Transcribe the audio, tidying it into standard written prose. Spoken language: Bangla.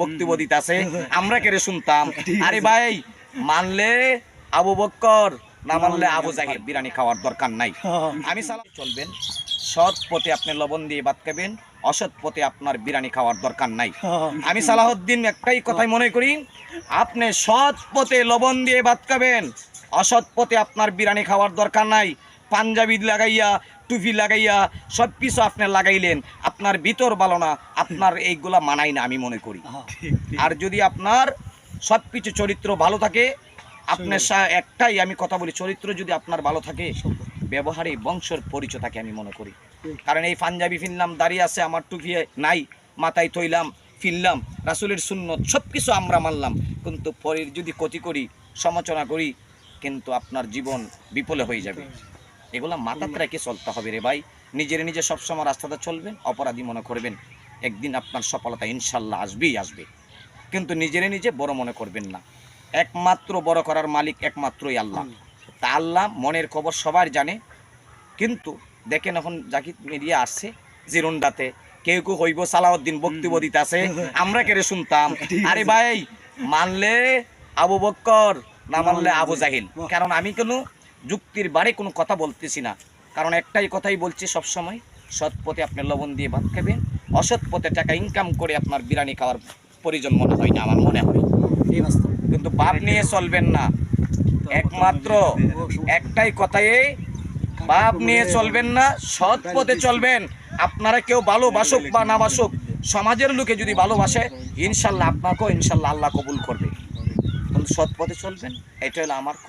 বক্তব্য দিতেছে, আমরা কেড়ে শুনতাম। আরে ভাই, মানলে আবু বক্কর, না মানলে আবু জাহিল। বিরিয়ানি খাওয়ার দরকার নাই। আমি সালাম চলবেন, সৎ পথে আপনি লবণ দিয়ে ভাত খাবেন, অসৎ পথে আপনার বিরিয়ানি খাওয়ার দরকার নাই। আমি সালাহউদ্দিন একটাই কথাই মনে করি, আপনি সৎ পথে লবণ দিয়ে ভাত খাবেন, অসৎ পথে আপনার বিরিয়ানি খাওয়ার দরকার নাই। পাঞ্জাবি লাগাইয়া, টুপি লাগাইয়া সব কিছু আপনি লাগাইলেন, আপনার ভিতর ভালো না, আপনার এইগুলা মানাই না আমি মনে করি। আর যদি আপনার সব কিছু চরিত্র ভালো থাকে, আপনার একটাই আমি কথা বলি, চরিত্র যদি আপনার ভালো থাকে, ব্যবহারে বংশের পরিচয় থাকে আমি মনে করি। কারণ এই পাঞ্জাবি ফিরলাম, দাঁড়িয়ে আছে, আমার টুপি নাই, মাথায় থইলাম, ফিরলাম, রাসূলের সুন্নত সব কিছু আমরা মানলাম, কিন্তু পরের যদি ক্ষতি করি, সমালোচনা করি, কিন্তু আপনার জীবন বিফলে হয়ে যাবে। এগুলা মাথাতে রেখে চলতে হবে রে ভাই। নিজে সবসময় রাস্তাতে চলবেন, অপরাধী মনে করবেন, একদিন আপনার সফলতা ইনশাল্লাহ আসবেই আসবে। কিন্তু নিজে বড় মনে করবেন না। একমাত্র বড় করার মালিক একমাত্রই আল্লাহ। তা আল্লাহ মনের খবর সবার জানে। কিন্তু দেখেন এখন জাকির মিডিয়া আসছে জিরুন্ডাতে, কেউ হইব সালাউদ্দিন বক্তব্য দিতেছে, আমরা কেড়ে শুনতাম। আরে ভাই, মানলে আবু বক্কর, না মানলে আবু জাহিল। কারণ আমি কোনো যুক্তির বারে কোনো কথা বলতেছি না, কারণ একটাই কথাই বলছি সবসময়, সৎ পথে আপনি লবণ দিয়ে ভাত খাবেন, অসৎ পথে টাকা ইনকাম করে আপনার বিরিয়ানি খাওয়ার প্রয়োজন মনে হয় না, আমার মনে হয়। কিন্তু বাপ নিয়ে চলবেন না, একমাত্র একটাই কথাই, বাপ নিয়ে চলবেন না, সৎ পথে চলবেন। আপনারা কেউ ভালোবাসুক বা না বাসুক, সমাজের লোকে যদি ভালোবাসে, ইনশাল্লাহ আপনাকেও ইনশাল্লাহ আল্লাহ কবুল করবে। কিন্তু সৎ পথে চলবেন, এটা হলো আমার কথা।